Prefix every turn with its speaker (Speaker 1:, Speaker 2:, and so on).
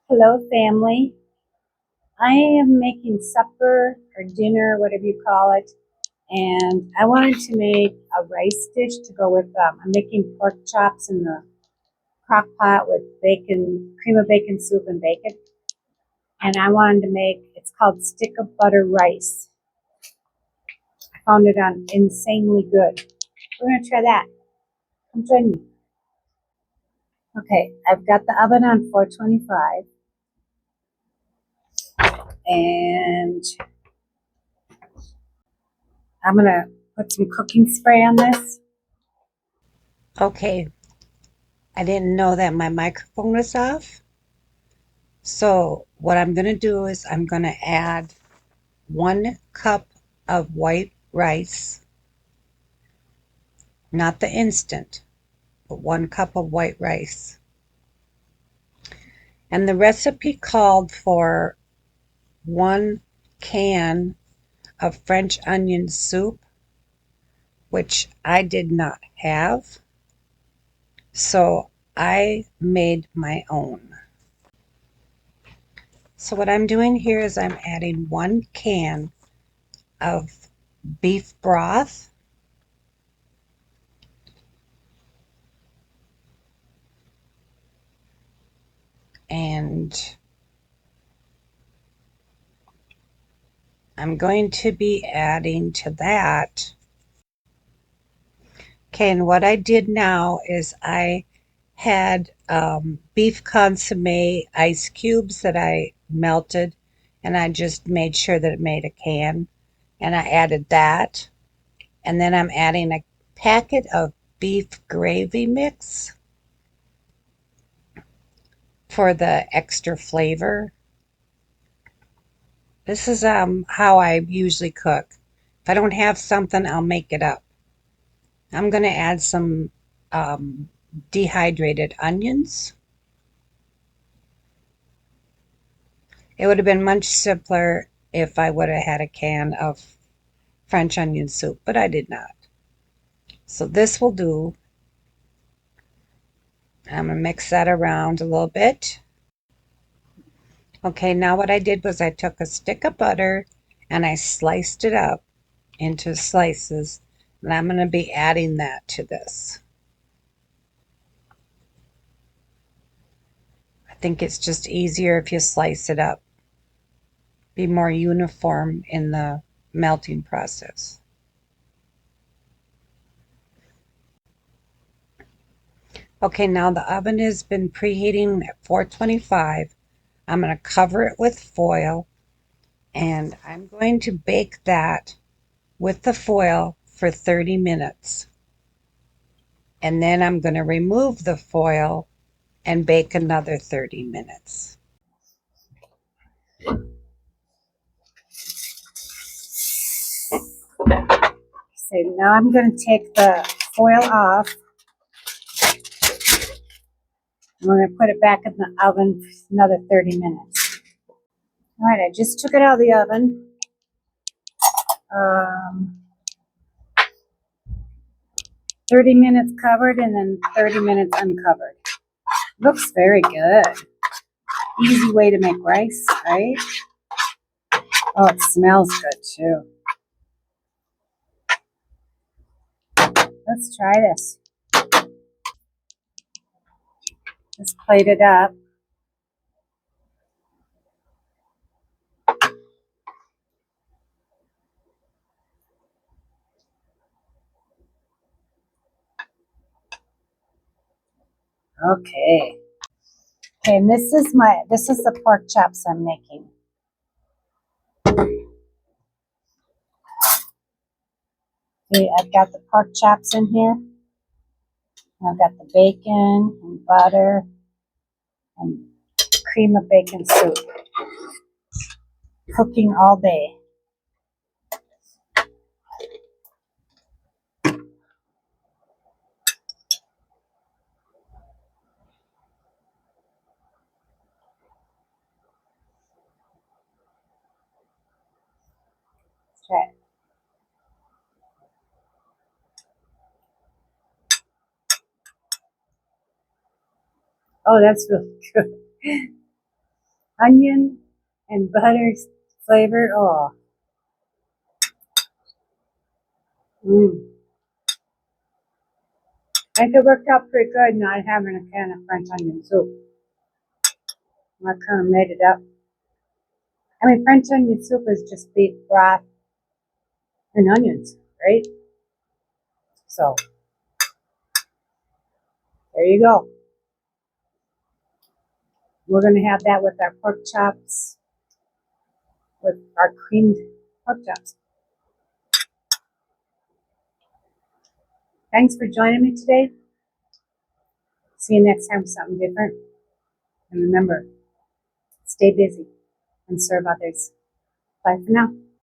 Speaker 1: Hello, family. I am making supper or dinner, whatever you call it, and I wanted to make a rice dish to go with. I'm making pork chops in the crock pot with bacon, cream of bacon soup and bacon, and I wanted to make. It's called stick of butter rice. I found it on Insanely Good. We're gonna try that. Come join me. Okay, I've got the oven on 425, and I'm gonna put some cooking spray on this. Okay, I didn't know that my microphone was off. So what I'm going to do is I'm going to add 1 cup of white rice, not the instant, but 1 cup of white rice. And the recipe called for 1 can of French onion soup, which I did not have. So I made my own. So what I'm doing here is I'm adding 1 can of beef broth, and I'm going to be adding to that. Okay, and what I did now is I had beef consomme ice cubes that I melted, and I just made sure that it made a can, and I added that. And then I'm adding a packet of beef gravy mix for the extra flavor. This is how I usually cook. If I don't have something, I'll make it up. I'm going to add some um, dehydrated onions. It would have been much simpler if I would have had a can of French onion soup, but I did not. So this will do. I'm going to mix that around a little bit. Okay, now what I did was I took a stick of butter and I sliced it up into slices, and I'm going to be adding that to this. I think it's just easier if you slice it up, be more uniform in the melting process. Okay, now the oven has been preheating at 425. I'm going to cover it with foil, and I'm going to bake that with the foil for 30 minutes. And then I'm going to remove the foil and bake another 30 minutes. So now I'm going to take the foil off. And we're going to put it back in the oven for another 30 minutes. All right, I just took it out of the oven. Um, 30 minutes covered and then 30 minutes uncovered. Looks very good. Easy way to make rice, right? Oh, it smells good too. Let's try this. Just plate it up. Okay. Okay, and this is the pork chops I'm making. See, I've got the pork chops in here. And I've got the bacon and butter and cream of bacon soup. Cooking all day. Let's try it. Oh, that's really good. onion and butter flavor. Oh, mm. I think it worked out pretty good not having a can of French onion soup. I kind of made it up. I mean, French onion soup is just beef broth and onions, right? So there you go. We're going to have that with our pork chops, with our creamed pork chops. Thanks for joining me today. See you next time with something different. And remember, stay busy and serve others. Bye for now.